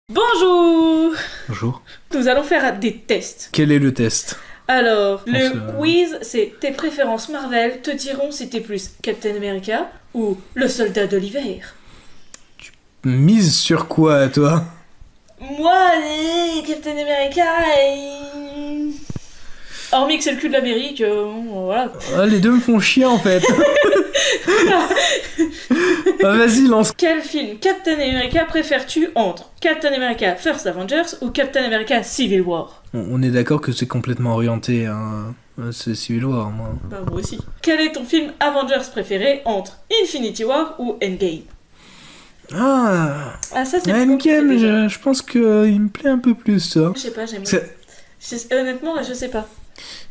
Bonjour! Bonjour. Nous allons faire des tests. Quel est le test? Alors, le quiz, c'est tes préférences Marvel te diront si t'es plus Captain America ou le soldat de l'hiver. Mise sur quoi, toi? Moi, Captain America, hormis que c'est le cul de l'Amérique, bon, voilà. Ah, les deux me font chier, en fait. Vas-y, lance. Quel film Captain America préfères-tu entre Captain America First Avengers ou Captain America Civil War? On est d'accord que c'est complètement orienté, hein. C'est Civil War, moi. Bah, moi aussi. Quel est ton film Avengers préféré entre Infinity War ou Endgame? Ah, Ça c'est Endgame, je pense qu'il me plaît un peu plus, ça. Je sais pas, honnêtement, je sais pas.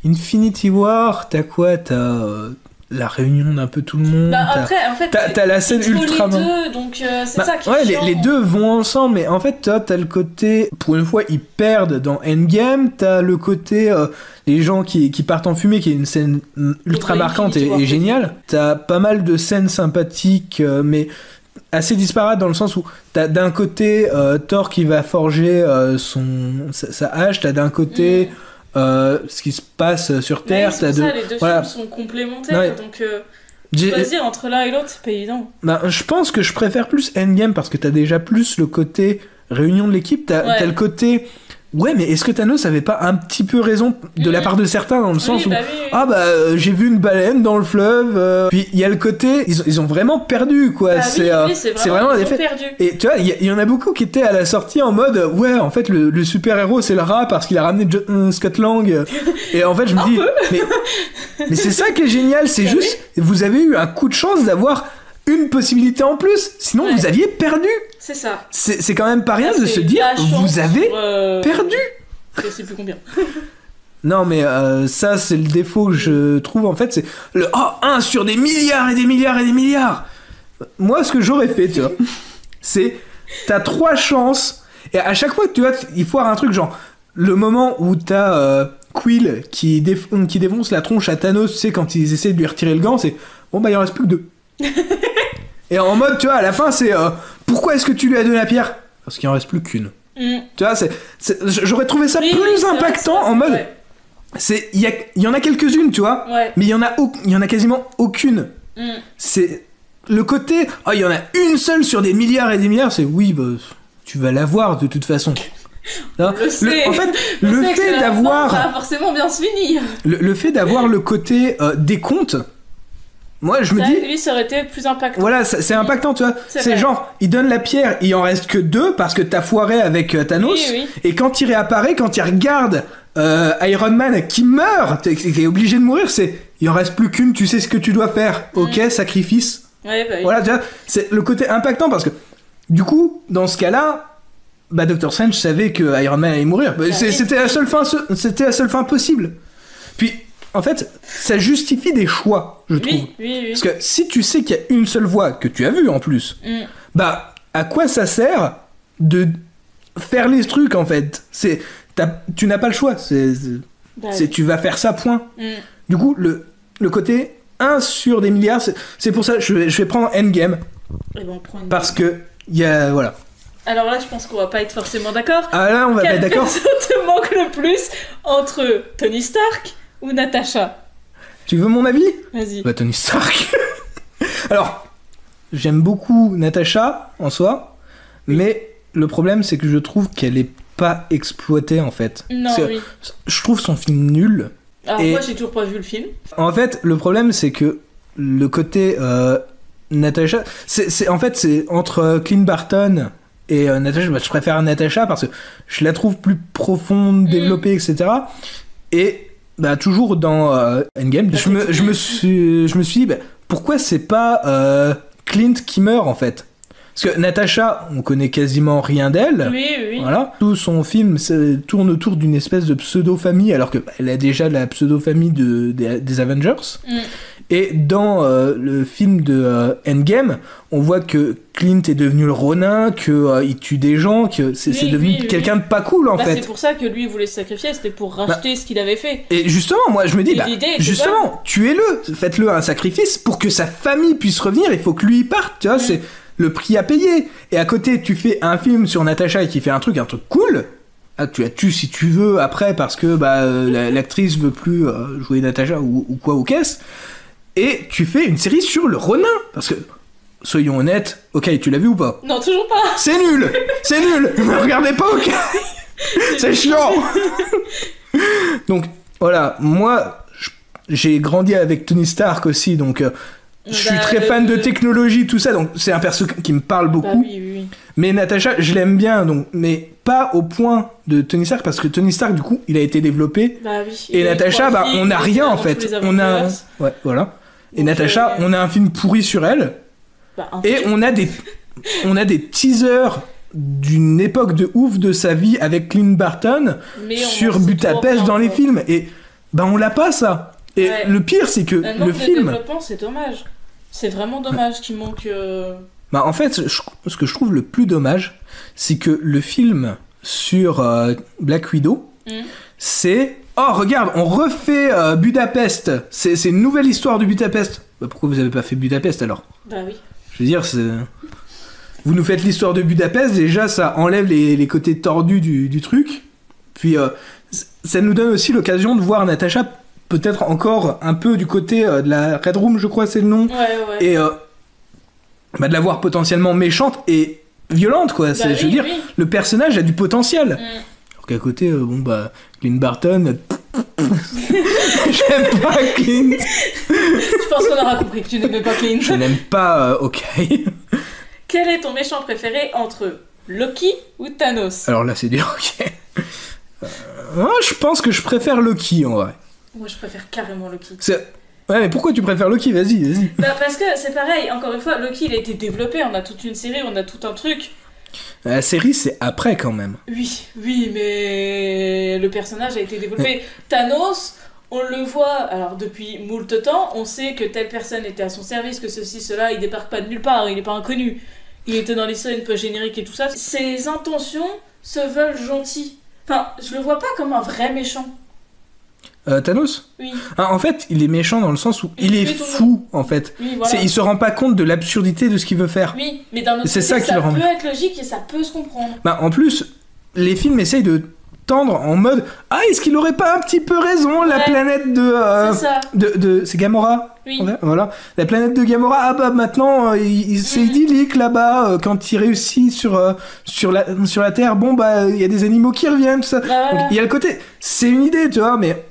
Infinity War, t'as quoi? T'as la réunion d'un peu tout le monde. Bah après, en fait, t'as la scène ultra. Les deux, donc c'est ça qui est ouais, chiant. les deux vont ensemble, mais en fait, t'as le côté, pour une fois, ils perdent dans Endgame. T'as le côté, les gens qui partent en fumée, qui est une scène ultra marquante et géniale. T'as pas mal de scènes sympathiques, mais assez disparates dans le sens où t'as d'un côté Thor qui va forger sa hache, t'as d'un côté ce qui se passe sur Terre, c'est pour ça, les deux films sont complémentaires, ouais. donc choisir entre l'un et l'autre, c'est pas évident. Bah, je pense que je préfère plus Endgame parce que t'as déjà plus le côté réunion de l'équipe, t'as le côté... Ouais, mais est-ce que Thanos avait pas un petit peu raison de la part de certains dans le sens où j'ai vu une baleine dans le fleuve, puis il y a le côté ils ont vraiment perdu quoi, c'est vraiment des faits. Et tu vois, il y en a beaucoup qui étaient à la sortie en mode ouais, en fait le super-héros c'est le rat parce qu'il a ramené Scott Lang et en fait je me dis mais c'est ça qui est génial, c'est juste vous avez eu un coup de chance d'avoir une possibilité en plus, sinon vous aviez perdu. C'est ça. C'est quand même pas rien de se dire vous avez perdu. Je sais plus combien. Non mais ça c'est le défaut que je trouve en fait, c'est le 1 sur des milliards et des milliards et des milliards. Moi ce que j'aurais fait, tu vois, c'est t'as 3 chances et à chaque fois tu vois il faut avoir un truc genre le moment où t'as Quill qui défonce la tronche à Thanos, tu sais quand ils essaient de lui retirer le gant, c'est bon bah il en reste plus que 2. Et en mode, tu vois, à la fin, c'est pourquoi est-ce que tu lui as donné la pierre? Parce qu'il en reste plus qu'une. Tu vois, j'aurais trouvé ça plus impactant en mode. Il y en a quelques-unes, tu vois, mais il y en a quasiment aucune. C'est le côté, il y en a une seule sur des milliards et des milliards, c'est oui, bah, tu vas l'avoir de toute façon. Non, en fait, le fait d'avoir. Ça va forcément bien se finir. Le fait d'avoir le côté des comptes. Moi, je me dis. Lui, ça aurait été plus impactant. Voilà, c'est impactant, tu vois. C'est genre, il donne la pierre, il en reste que 2 parce que t'as foiré avec Thanos. Oui. Et quand il réapparaît, quand il regarde Iron Man qui meurt, t'es obligé de mourir, il en reste plus qu'une, tu sais ce que tu dois faire. Ok, sacrifice. Ouais, bah oui. Voilà, tu vois, c'est le côté impactant parce que, du coup, dans ce cas-là, bah, Doctor Strange savait que Iron Man allait mourir. C'était la seule fin possible. Puis, en fait, ça justifie des choix, je trouve. Oui. Parce que si tu sais qu'il y a une seule voie, que tu as vue en plus, bah, à quoi ça sert de faire les trucs, en fait? Tu n'as pas le choix. Tu vas faire ça, point. Du coup, le côté 1 sur des milliards, c'est pour ça, je vais prendre Endgame. Parce que, il y a, voilà. Alors là, je pense qu'on va pas être forcément d'accord. Ah là, on va pas être d'accord. Quel perso te manque le plus entre Tony Stark ou Natasha? Tu veux mon avis? Vas-y. Bah, Tony Stark. Alors, j'aime beaucoup Natasha, en soi, mais le problème, c'est que je trouve qu'elle est pas exploitée, en fait. Non, je trouve son film nul. Alors, moi, j'ai toujours pas vu le film. En fait, le problème, c'est que le côté Natasha... C'est entre Clint Barton et Natasha, je préfère Natasha parce que je la trouve plus profonde, développée, etc. Et... bah toujours dans Endgame, je me suis dit pourquoi c'est pas Clint qui meurt en fait, parce que Natasha on connaît quasiment rien d'elle. Oui. Voilà, tout son film tourne autour d'une espèce de pseudo famille alors que elle a déjà la pseudo famille des Avengers. Et dans le film de Endgame, on voit que Clint est devenu le Ronin, il tue des gens, que c'est devenu quelqu'un de pas cool en fait. C'est pour ça que lui voulait se sacrifier, c'était pour racheter ce qu'il avait fait. Et justement, moi je me dis, tuez-le, faites-le un sacrifice pour que sa famille puisse revenir, il faut que lui parte, tu vois, le prix à payer. Et à côté, tu fais un film sur Natasha qui fait un truc cool. Ah, tu la tues si tu veux après parce que l'actrice veut plus jouer Natasha ou quoi ou qu'est-ce. Et tu fais une série sur le Ronin. Parce que, soyons honnêtes, ok, tu l'as vu ou pas? Non, toujours pas. C'est nul. Ne regardez pas, ok. C'est chiant. Donc, voilà, moi, j'ai grandi avec Tony Stark aussi, donc je suis très fan de technologie, tout ça, donc c'est un perso qui me parle beaucoup. Oui. Mais Natasha, je l'aime bien, donc, mais pas au point de Tony Stark, parce que Tony Stark, du coup, il a été développé. Et Natasha, on n'a rien en fait. On a. Ouais, voilà. Et donc, Natasha, on a un film pourri sur elle. Et on a des teasers d'une époque de ouf de sa vie avec Clint Barton sur Budapest dans les films. Et on l'a pas ça. Et le pire, c'est que le film. Le développement, c'est dommage. C'est vraiment dommage qu'il manque. En fait, ce que je trouve le plus dommage, c'est que le film sur Black Widow, c'est oh regarde, on refait Budapest. C'est une nouvelle histoire de Budapest. Pourquoi vous avez pas fait Budapest alors? Bah oui. Je veux dire, vous nous faites l'histoire de Budapest, déjà ça enlève les côtés tordus du truc. Puis ça nous donne aussi l'occasion de voir Natasha peut-être encore un peu du côté de la Red Room, je crois c'est le nom. Ouais. Et de la voir potentiellement méchante et violente, quoi. Je veux dire, le personnage a du potentiel. Alors qu'à côté, Clint Barton... J'aime pas Clint. Je pense qu'on aura compris que tu n'aimais pas Clint. Je n'aime pas, ok. Quel est ton méchant préféré entre Loki ou Thanos? Alors là, c'est dur, ok. Moi, je pense que je préfère Loki, en vrai. Moi, je préfère carrément Loki. Ouais, mais pourquoi tu préfères Loki? Vas-y. Parce que c'est pareil, encore une fois, Loki, il a été développé, on a toute une série, on a tout un truc. La série, c'est après, quand même. Oui, mais le personnage a été développé. Thanos, on le voit, alors depuis moult temps, on sait que telle personne était à son service, que ceci, cela, il débarque pas de nulle part, il est pas inconnu. Il était dans les scènes post-génériques et tout ça. Ses intentions se veulent gentilles. Enfin, je le vois pas comme un vrai méchant. Thanos? Oui. En fait, il est méchant dans le sens où il est fou, en fait. Oui, voilà. Il se rend pas compte de l'absurdité de ce qu'il veut faire. Oui, mais d'un autre côté, ça peut être logique et ça peut se comprendre. En plus, les films essayent de tendre en mode est-ce qu'il aurait pas un petit peu raison, la planète de... c'est ça. C'est Gamora? Oui. Voilà. La planète de Gamora, maintenant, c'est idyllique là-bas, quand il réussit sur la Terre, il y a des animaux qui reviennent, tout ça. Donc, il y a le côté... C'est une idée, tu vois, mais...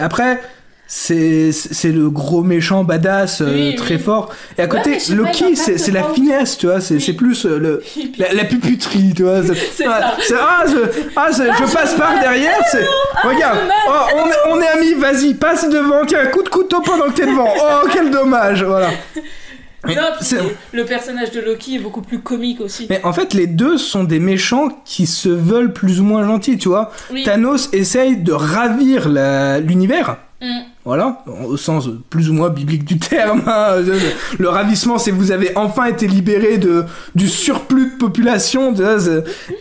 Après, c'est le gros méchant badass très fort. Et à côté, Loki, c'est la finesse, tu vois. C'est plus la puputerie, tu vois. Je passe par derrière. Regarde, on est amis, vas-y, passe devant. Tiens, un coup de couteau pendant que t'es devant. Oh, quel dommage, voilà. Le personnage de Loki est beaucoup plus comique aussi. Mais en fait, les deux sont des méchants qui se veulent plus ou moins gentils, tu vois. Thanos essaye de ravir l'univers. Voilà, au sens plus ou moins biblique du terme. Le ravissement, c'est vous avez enfin été libéré du surplus de population.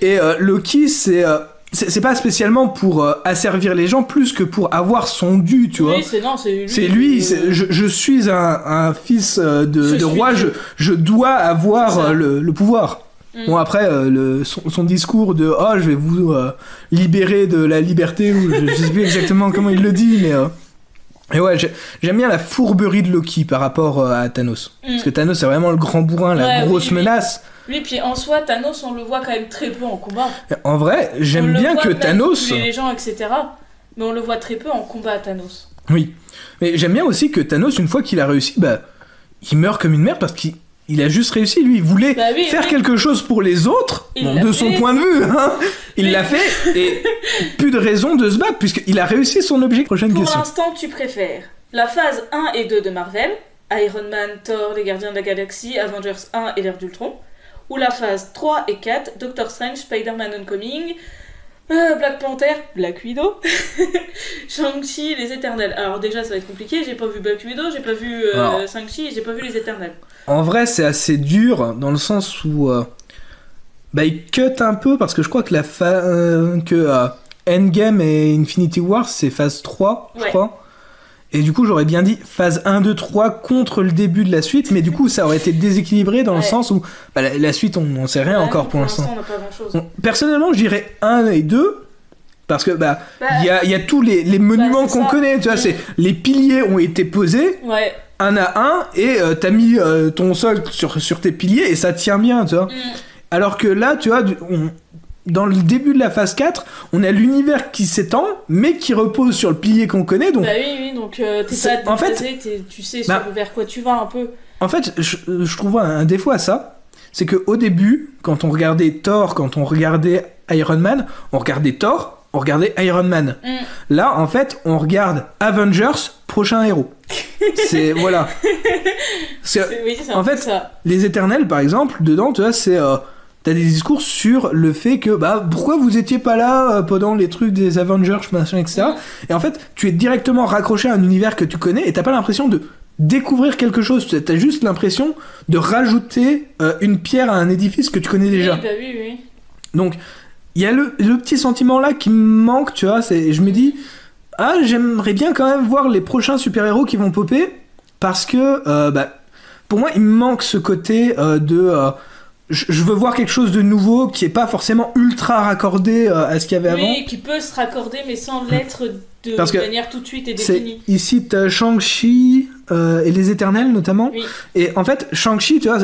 Et Loki, c'est pas spécialement pour asservir les gens plus que pour avoir son dû, tu vois. C'est lui. Je suis un fils de roi, je dois avoir le pouvoir. Bon, après, son discours de « je vais vous libérer de la liberté », ou je sais plus exactement comment il le dit, mais... Et ouais, j'aime bien la fourberie de Loki par rapport à Thanos. Parce que Thanos, c'est vraiment le grand bourrin, la grosse menace. Oui, puis en soi, Thanos, on le voit quand même très peu en combat. En vrai, j'aime bien que Thanos... les gens, etc. Mais on le voit très peu en combat, Thanos. Oui. Mais j'aime bien aussi que Thanos, une fois qu'il a réussi, il meurt comme une merde parce qu'il a juste réussi. Lui, il voulait faire quelque chose pour les autres, de son point de vue. Il l'a fait, et plus de raison de se battre, puisqu'il a réussi son objectif. Prochaine question. Pour l'instant, tu préfères la phase 1 et 2 de Marvel, Iron Man, Thor, les Gardiens de la Galaxie, Avengers 1 et l'ère d'Ultron, ou la phase 3 et 4, Doctor Strange, Spider-Man Homecoming, Black Panther, Black Widow, Shang-Chi, les Éternels. Alors déjà, ça va être compliqué, j'ai pas vu Black Widow, j'ai pas vu Shang-Chi, j'ai pas vu les Éternels. En vrai, c'est assez dur, dans le sens où... il cut un peu, parce que je crois que Endgame et Infinity War, c'est phase 3, je crois. Et du coup, j'aurais bien dit phase 1, 2, 3 contre le début de la suite, mais du coup, ça aurait été déséquilibré dans le sens où bah, la suite, on n'en sait rien encore pour l'instant. On n'a pas grand-chose. Bon, personnellement, je dirais 1 et 2, parce que y a tous les monuments qu'on connaît, tu vois, c'est les piliers ont été posés, un à un, et t'as mis ton sol sur tes piliers, et ça tient bien, tu vois. Alors que là, tu vois, dans le début de la phase 4, on a l'univers qui s'étend, mais qui repose sur le pilier qu'on connaît. Donc, bah oui, donc t'es pas déposé, tu sais vers quoi tu vas un peu. En fait, je trouve un défaut à ça, c'est qu'au début, quand on regardait Thor, quand on regardait Iron Man, on regardait Thor, on regardait Iron Man. Là, en fait, on regarde Avengers, prochain héros. C'est... Voilà. C'est en fait, ça. Les Éternels, par exemple, dedans, tu vois, c'est... T'as des discours sur le fait que pourquoi vous étiez pas là pendant les trucs des Avengers machin etc. Et en fait tu es directement raccroché à un univers que tu connais et t'as pas l'impression de découvrir quelque chose, t'as juste l'impression de rajouter une pierre à un édifice que tu connais déjà. Oui. Donc il y a le petit sentiment là qui me manque, tu vois, je me dis j'aimerais bien quand même voir les prochains super-héros qui vont popper parce que pour moi il me manque ce côté je veux voir quelque chose de nouveau qui est pas forcément ultra raccordé à ce qu'il y avait avant. Oui, qui peut se raccorder mais sans l'être de manière tout de suite et définie. Ici t'as Shang-Chi et les Éternels notamment. Oui. Et en fait Shang-Chi, tu vois,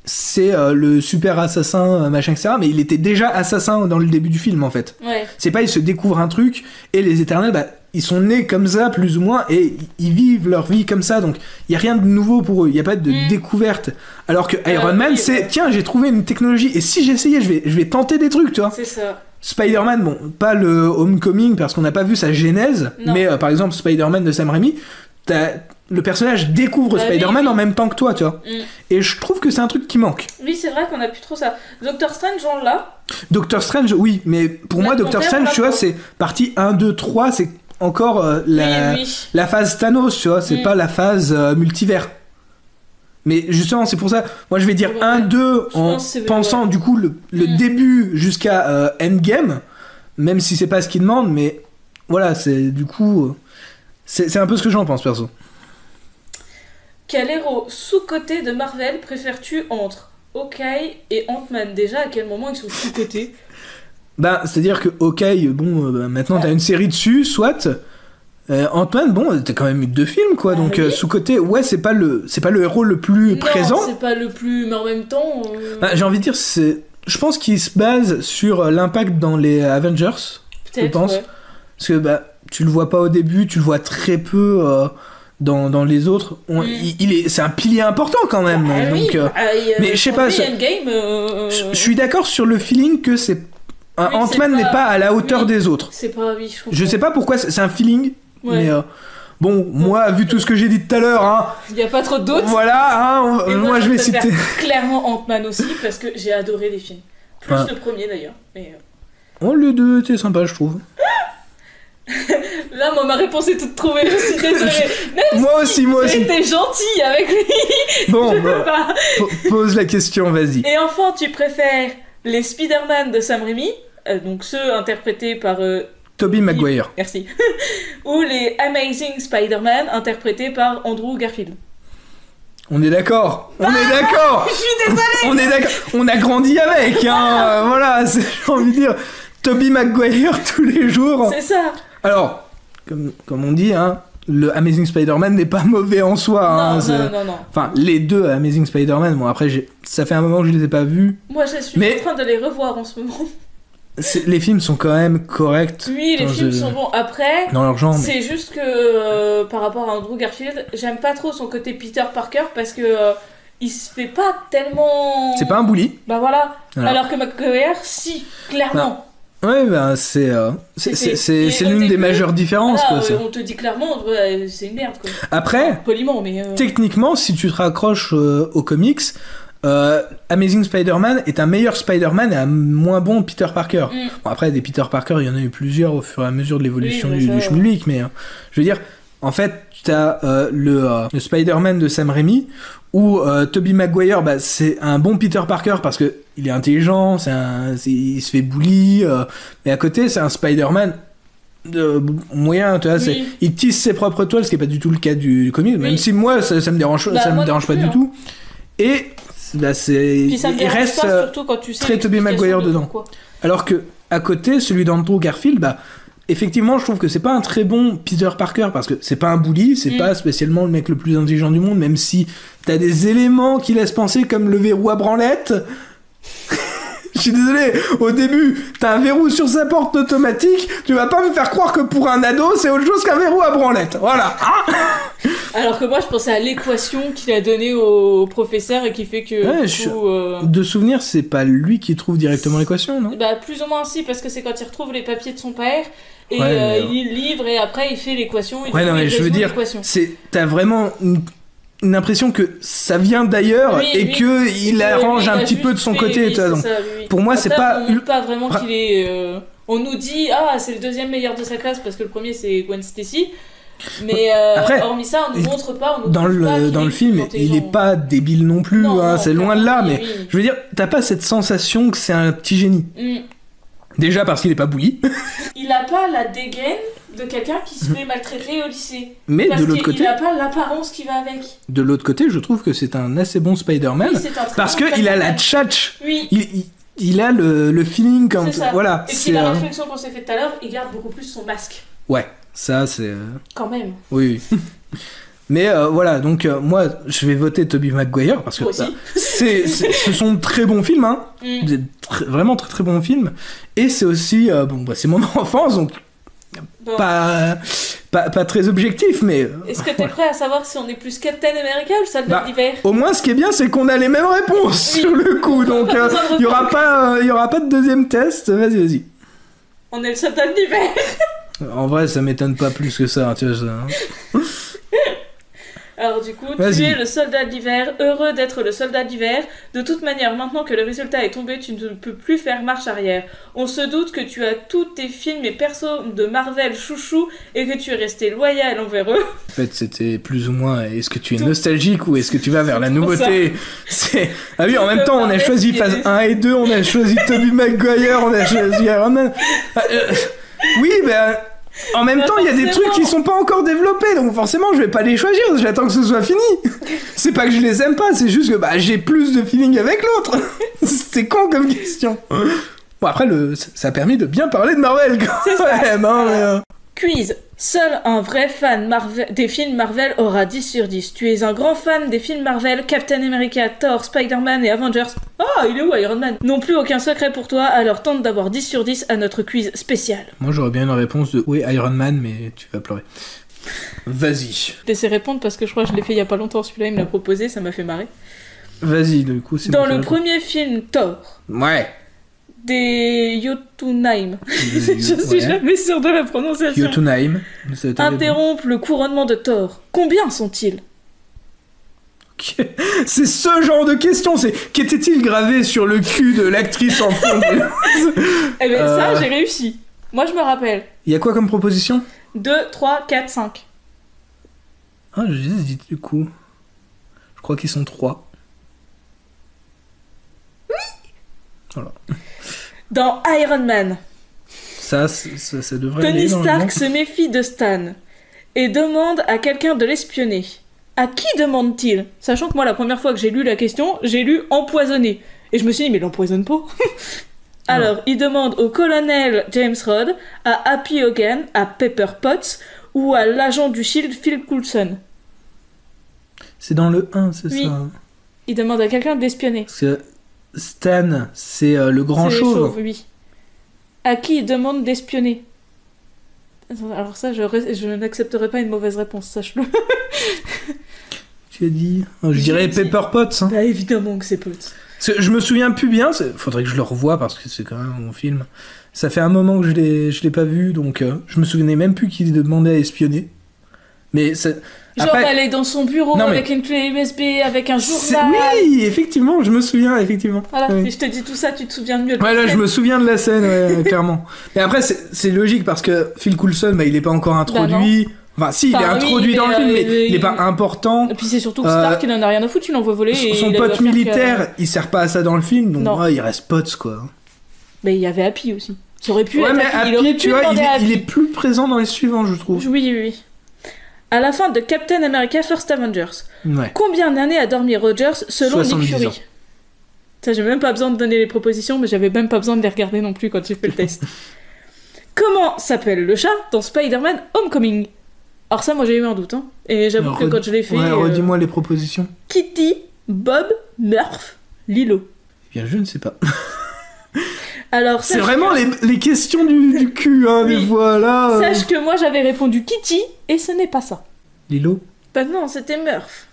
c'est le super assassin machin etc. Mais il était déjà assassin dans le début du film en fait. Ouais. C'est pas il se découvre un truc et les Éternels ils sont nés comme ça plus ou moins et ils vivent leur vie comme ça, donc il y a rien de nouveau pour eux, il y a pas de découverte. Alors que Iron Man c'est tiens, j'ai trouvé une technologie et si j'essayais je vais tenter des trucs, tu vois. C'est ça. Spider-Man, bon, pas le Homecoming parce qu'on n'a pas vu sa genèse, mais par exemple Spider-Man de Sam Raimi, le personnage découvre Spider-Man en même temps que toi, tu vois. Et je trouve que c'est un truc qui manque. Oui, c'est vrai qu'on a plus trop ça. Doctor Strange, on l'a. Doctor Strange, oui, mais pour moi Doctor Strange, tu vois, c'est partie 1, 2, 3, c'est encore la phase Thanos, tu vois, c'est pas la phase multivers. Mais justement, c'est pour ça, moi je vais dire 1, 2 en pensant du coup le début jusqu'à Endgame, même si c'est pas ce qu'il demande, mais voilà, c'est du coup, c'est un peu ce que j'en pense perso. Quel héros sous-coté de Marvel préfères-tu entre Hawkeye et Ant-Man? Déjà, à quel moment ils sont sous-cotés? C'est-à-dire que Hawkeye, maintenant t'as une série dessus, soit Ant-Man, t'as quand même eu 2 films, quoi, donc sous-côté, c'est pas le héros le plus présent. Non, c'est pas le plus, mais en même temps... j'ai envie de dire, je pense qu'il se base sur l'impact dans les Avengers, je pense. Ouais. Parce que, tu le vois pas au début, tu le vois très peu dans les autres. C'est un pilier important quand même, donc... mais je sais pas... Je suis d'accord sur le feeling que c'est... Ant-Man n'est pas à la hauteur des autres. C'est pas, je sais pas pourquoi, c'est un feeling, mais moi, vu tout ce que j'ai dit tout à l'heure, il n'y a pas trop de doutes. Voilà, moi je vais citer. Clairement Ant-Man aussi, parce que j'ai adoré les films. Plus le premier d'ailleurs. Mais... le 2 était sympa, je trouve. Là, ma réponse est toute trouvée, je suis désolée. Moi aussi. J'étais gentille avec lui. Bon, pose la question, vas-y. Et enfin, tu préfères les Spider-Man de Sam Raimi, donc ceux interprétés par... Tobey Maguire. Merci. Ou les Amazing Spider-Man interprétés par Andrew Garfield. On est d'accord. Je suis désolée. On est d'accord. On a grandi avec, voilà, j'ai envie de dire... Tobey Maguire tous les jours. C'est ça. Alors, comme on dit, le Amazing Spider-Man n'est pas mauvais en soi. Non. Enfin, les 2 Amazing Spider-Man, après, ça fait un moment que je les ai pas vus. Moi, je suis en train de les revoir en ce moment. Les films sont quand même corrects. Oui, les films sont bons. Après, dans leur genre, c'est juste que par rapport à Andrew Garfield, j'aime pas trop son côté Peter Parker parce que il se fait pas tellement... C'est pas un bully. Voilà. Alors que Maguire, si, clairement. Ouais, c'est l'une des majeures différences. Voilà, quoi, on te dit clairement, c'est une merde. Quoi. Après, poliment, mais techniquement, si tu te raccroches aux comics, Amazing Spider-Man est un meilleur Spider-Man et un moins bon Peter Parker. Bon, après, des Peter Parker, il y en a eu plusieurs au fur et à mesure de l'évolution du schmilblick, mais je veux dire, en fait, t'as le Spider-Man de Sam Raimi où Tobey Maguire, c'est un bon Peter Parker parce que il est intelligent, il se fait bully, mais à côté c'est un Spider-Man moyen, tu vois, Oui. il tisse ses propres toiles, ce qui est pas du tout le cas du comic, même si moi ça me dérange, Bah, ça me moi dérange non pas plus, du hein. tout. Et bah, Puis ça me il dérange reste pas, surtout quand tu sais très Tobey l'explication Maguire de dedans. pourquoi. Alors que à côté, celui d'Andrew Garfield, bah effectivement, je trouve que c'est pas un très bon Peter Parker parce que c'est pas un bully, c'est pas spécialement le mec le plus intelligent du monde, même si t'as des éléments qui laissent penser comme le verrou à branlette. Je suis désolé, au début, t'as un verrou sur sa porte automatique, tu vas pas me faire croire que pour un ado, c'est autre chose qu'un verrou à branlette. Voilà. Alors que moi, je pensais à l'équation qu'il a donnée au professeur et qui fait que... Ouais, de souvenir, c'est pas lui qui trouve directement l'équation, non? Bah, plus ou moins si, parce que c'est quand il retrouve les papiers de son père, et Ouais, il livre, et après il fait l'équation. Ouais, non, mais je veux dire, t'as vraiment une impression que ça vient d'ailleurs et que il arrange un petit peu de son côté. Oui, Donc, ça, oui. pour moi, Après, c'est pas... on montre pas vraiment qu'il est... On nous dit, c'est le deuxième meilleur de sa classe, parce que le premier c'est Gwen Stacy. Mais Après, hormis ça, on nous montre pas. On nous dans montre pas qu'il le est film, plus il est intelligent. pas débile non plus, Non, hein, non, c'est loin de là, oui, mais oui. je veux dire, t'as pas cette sensation que c'est un petit génie. Déjà parce qu'il est pas bouilli, Il a pas la dégaine de quelqu'un qui se fait maltraiter au lycée. mais Parce de l'autre côté, il a pas l'apparence qui va avec. je trouve que c'est un assez bon Spider-Man Oui, c'est un très parce bon que il a la Spider-Man. tchatch, Oui. il a le feeling comme C'est ça. voilà. Et puis la réflexion qu'on s'est faite tout à l'heure, il garde beaucoup plus son masque. Ouais, ça c'est Quand même. oui. Mais voilà, donc moi je vais voter Tobey Maguire parce que Moi aussi. ce sont de très bons films, hein. Vraiment très très bons films. Et c'est aussi, c'est mon enfance, donc Bon. pas très objectif, mais... Est-ce que t'es prêt à savoir si on est plus Captain America ou le Soldat d'hiver? Au moins ce qui est bien c'est qu'on a les mêmes réponses sur le coup, donc il y aura pas de deuxième test, vas-y. On est le Soldat d'hiver. En vrai ça m'étonne pas plus que ça, hein, tu vois ça. Hein. Alors du coup, tu Vas-y. es le soldat d'hiver, heureux d'être le soldat d'hiver. De toute manière, maintenant que le résultat est tombé, tu ne peux plus faire marche arrière. On se doute que tu as tous tes films et persos de Marvel chouchou et que tu es resté loyal envers eux. En fait, c'était plus ou moins est-ce que tu es nostalgique ou est-ce que tu vas vers la nouveauté? Ah oui, en même temps, on a choisi phase 1 et 2, on a choisi Tobey Maguire, on a choisi Iron Man. Oui, ben en même temps, il y a des trucs qui sont pas encore développés, donc forcément, je vais pas les choisir, j'attends que ce soit fini. C'est pas que je les aime pas, c'est juste que j'ai plus de feeling avec l'autre. C'est con comme question. Bon, après, ça a permis de bien parler de Marvel, quand même, hein, mais, Quiz. Seul un vrai fan des films Marvel aura 10 sur 10. Tu es un grand fan des films Marvel, Captain America, Thor, Spider-Man et Avengers. Ah, il est où Iron Man? Non plus aucun secret pour toi, alors tente d'avoir 10 sur 10 à notre quiz spécial. Moi, j'aurais bien une réponse de oui, Iron Man, mais tu vas pleurer. Vas-y. Laissez répondre parce que je crois que je l'ai fait il y a pas longtemps, celui-là il me l'a proposé, ça m'a fait marrer. Vas-y, du coup, c'est Dans bon, le premier film Thor, Ouais. des Jotunheim, je suis jamais sûre de la prononciation, Jotunheim. interrompent le couronnement de Thor. Combien sont-ils? C'est ce genre de question, c'est qu'était-il gravé sur le cul de l'actrice en fond? Eh ben ça, j'ai réussi. Moi je me rappelle. Il y a quoi comme proposition? 2, 3, 4, 5. Ah, j'hésite du coup. Je crois qu'ils sont 3. Voilà. Dans Iron Man, Ça devrait aller Tony dans le Stark bon. se méfie de Stan et demande à quelqu'un de l'espionner. À qui demande-t-il? Sachant que moi, la première fois que j'ai lu la question, j'ai lu empoisonné. Et je me suis dit, mais l'empoisonne pas. Alors, il demande au colonel James Rhodes, à Happy Hogan, à Pepper Potts ou à l'agent du Shield Phil Coulson. C'est dans le 1, c'est Oui. ça. Il demande à quelqu'un d'espionner. Parce que Stan, c'est le grand C'est chauve. oui. À qui il demande d'espionner? Alors ça, je n'accepterai pas une mauvaise réponse, sache-le. Tu as dit Je dirais dit. Pepper Potts. Hein. Bah évidemment que c'est Potts. Parce que je me souviens plus bien, faudrait que je le revoie parce que c'est quand même mon film. Ça fait un moment que je l'ai pas vu, donc je me souvenais même plus qu'il demandait à espionner. Mais ça... Genre Après, aller dans son bureau Non, mais- avec une clé USB, avec un journal. Oui, effectivement, je me souviens, effectivement. Voilà, Oui. si je te dis tout ça, tu te souviens mieux de Ouais, la là, je scène. me souviens de la scène, ouais, clairement. Mais après, c'est logique parce que Phil Coulson, il est pas encore introduit. Enfin, si, il est Enfin, oui, introduit dans le film, mais il est pas important. Et puis c'est surtout que Stark, il en a rien à foutre, il l'envoie voler. Et Son il doit pote faire militaire, que- il sert pas à ça dans le film, donc Non. ouais, il reste potes, quoi. Mais il y avait Happy aussi. Ça aurait pu Ouais, être mais Happy. Il aurait Happy, pu tu vois, demander à il Happy. est plus présent dans les suivants, je trouve. Oui, oui, oui. À la fin de Captain America First Avengers, Ouais. combien d'années a dormi Rogers selon Nick 70 Fury? ans. Ça, j'ai même pas besoin de donner les propositions, mais j'avais même pas besoin de les regarder non plus quand j'ai fait le test. Comment s'appelle le chat dans Spider-Man Homecoming? Alors ça, moi j'ai eu un doute, hein. Et j'avoue Alors, que quand je l'ai fait... Ouais, redis-moi les propositions. Kitty, Bob, Murph, Lilo. Eh bien, je ne sais pas. Alors, C'est vraiment les questions du cul, hein, Oui. des fois, là. Sache que moi j'avais répondu Kitty, et ce n'est pas ça. Lilo. Bah non, c'était Murph.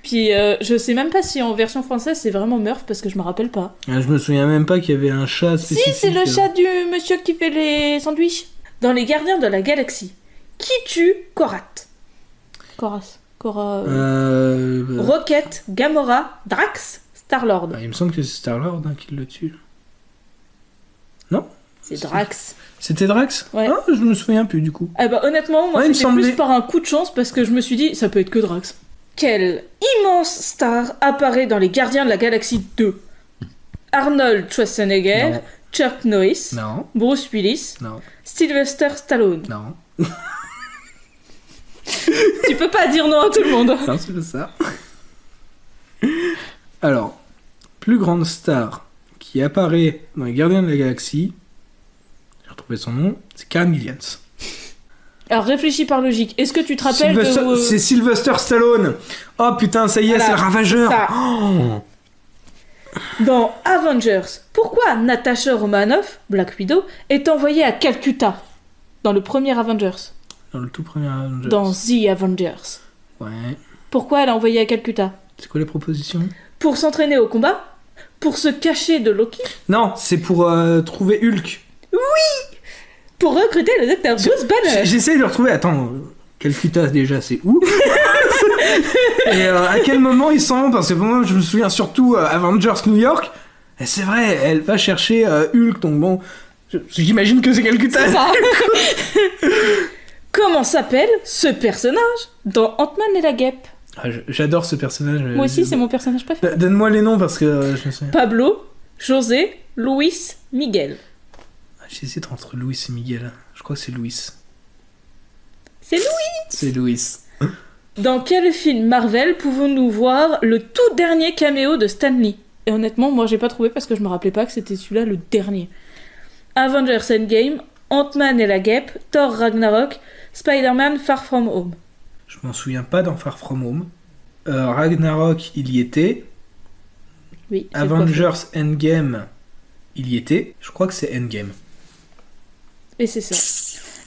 Puis je sais même pas si en version française c'est vraiment Murph, parce que je me rappelle pas. Ah, je me souviens même pas qu'il y avait un chat spécifique. Si, c'est le chat du monsieur qui fait les sandwichs. Dans Les Gardiens de la Galaxie, qui tue Korat? Koras. Cora... Rocket, Gamora, Drax, Star-Lord. Il me semble que c'est Star-Lord qui le tue. Non? C'est Drax. C'était Drax? Ouais. Ah, je me souviens plus du coup. Ah bah honnêtement, moi Ouais, il me c'était semblait. plus par un coup de chance parce que je me suis dit, ça peut être que Drax. Quelle immense star apparaît dans Les Gardiens de la Galaxie 2? Arnold Schwarzenegger, Non. Chuck Norris, Non. Bruce Willis, Non. Sylvester Stallone. Non. Tu peux pas dire non à tout le monde. Non, c'est pas ça. Alors, plus grande star qui apparaît dans les Gardiens de la Galaxie, j'ai retrouvé son nom, c'est Karen Gillians. Alors réfléchis par logique. Est-ce que tu te rappelles de... C'est Sylvester Stallone. Oh putain, ça y est, Voilà, c'est le Ravageur. ça. Oh. Dans Avengers, pourquoi Natasha Romanoff, Black Widow, est envoyée à Calcutta dans le premier Avengers? Dans le tout premier Avengers. Dans The Avengers. Ouais. Pourquoi elle est envoyée à Calcutta? C'est quoi les propositions? Pour s'entraîner au combat? Pour se cacher de Loki? Non, c'est pour trouver Hulk. Pour recruter le docteur Bruce Banner? J'essaie de le retrouver. Attends, Calcutta déjà, c'est où? Et à quel moment ils sont? Parce que moi, je me souviens surtout Avengers New York. Et c'est vrai, elle va chercher Hulk, donc bon, j'imagine que c'est Calcutta. C'est ça. Comment s'appelle ce personnage dans Ant-Man et la Guêpe? Ah, j'adore ce personnage. Moi aussi, c'est mon personnage préféré. Donne-moi les noms parce que je me souviens. Pablo, José, Luis, Miguel. J'hésite entre Louis et Miguel. Je crois que c'est Louis. C'est Louis. C'est Louis. Dans quel film Marvel pouvons-nous voir le tout dernier caméo de Stan Lee? Et honnêtement, moi j'ai pas trouvé parce que je me rappelais pas que c'était celui-là le dernier. Avengers Endgame, Ant-Man et la Guêpe, Thor Ragnarok, Spider-Man Far From Home. Je m'en souviens pas dans Far From Home. Ragnarok, il y était. Oui. c'est Avengers Endgame, il y était. Je crois que c'est Endgame. Et c'est ça.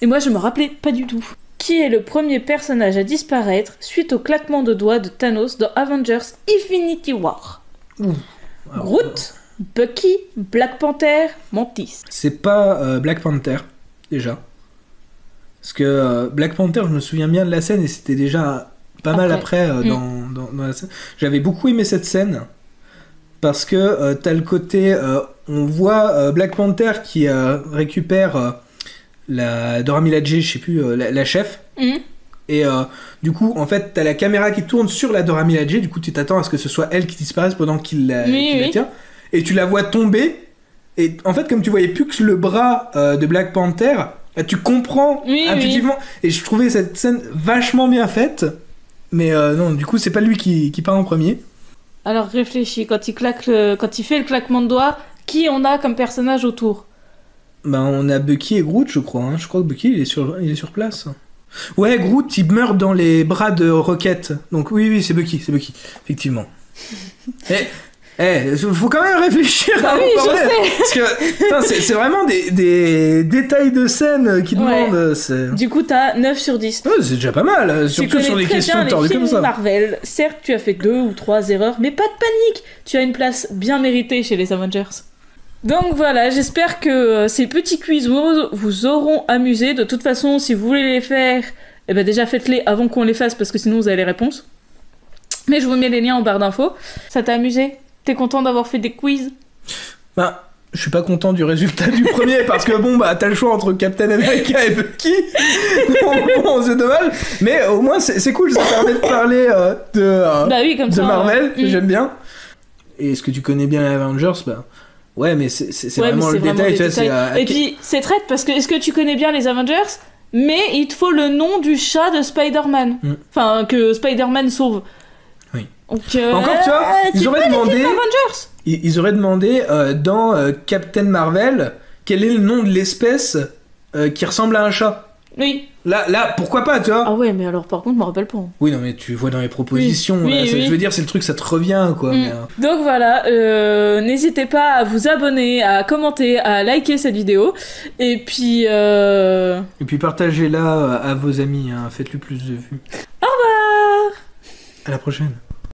Et moi je me rappelais pas du tout. Qui est le premier personnage à disparaître suite au claquement de doigts de Thanos dans Avengers Infinity War? Alors, Groot, Bucky, Black Panther, Mantis. c'est pas Black Panther, déjà. Parce que Black Panther, je me souviens bien de la scène et c'était déjà pas mal après dans la scène. J'avais beaucoup aimé cette scène. Parce que t'as le côté... on voit Black Panther qui récupère la Dora Milaje, je sais plus, la chef. Mhm. Et du coup, en fait, t'as la caméra qui tourne sur la Dora Milaje. Du coup, tu t'attends à ce que ce soit elle qui disparaisse pendant qu'il la tient. Et tu la vois tomber. Et en fait, comme tu voyais plus que le bras de Black Panther, tu comprends intuitivement. Et je trouvais cette scène vachement bien faite. Mais non, du coup, c'est pas lui qui part en premier. Alors réfléchis, quand il fait le claquement de doigts, qui on a comme personnage autour? Ben, on a Bucky et Groot, je crois. Je crois que Bucky, il est sur place. Ouais, Groot, il meurt dans les bras de Rocket. Donc oui, c'est Bucky, effectivement. Faut quand même réfléchir Bah avant oui, de parler. je sais. Parce que putain, c'est vraiment des détails de scène qui demandent. Du coup, t'as 9 sur 10. Ouais, c'est déjà pas mal, surtout sur des questions tordues comme ça. Marvel. Certes, tu as fait 2 ou 3 erreurs, mais pas de panique. Tu as une place bien méritée chez les Avengers. Donc voilà, j'espère que ces petits quiz vous auront amusé. De toute façon, si vous voulez les faire, eh ben déjà faites-les avant qu'on les fasse parce que sinon vous avez les réponses. Mais je vous mets les liens en barre d'infos. Ça t'a amusé? T'es content d'avoir fait des quiz? Bah, je suis pas content du résultat du premier parce que bon, bah, t'as le choix entre Captain America et Bucky. Bon, c'est dommage. Mais au moins, c'est cool, ça permet de parler bah oui, comme de ça, Marvel, que j'aime bien. Et est-ce que tu connais bien les Avengers? Bah, Ouais, mais c'est Ouais, mais vraiment le vraiment détail, des tu vois. détails. Et puis, c'est traite parce que est-ce que tu connais bien les Avengers? Mais il te faut le nom du chat de Spider-Man. Enfin, que Spider-Man sauve. Oui. Donc, Encore, tu vois, ils auraient demandé. Ils auraient demandé dans Captain Marvel quel est le nom de l'espèce qui ressemble à un chat. Oui. Là, pourquoi pas, tu vois. Ah ouais, mais alors par contre, je me rappelle pas. Oui, non, mais tu vois dans les propositions, Oui, là, oui. je veux dire, c'est le truc, ça te revient, quoi. Mais, Donc voilà, n'hésitez pas à vous abonner, à commenter, à liker cette vidéo. Et puis partagez-la à vos amis, hein, faites-lui plus de vues. Au revoir. À la prochaine.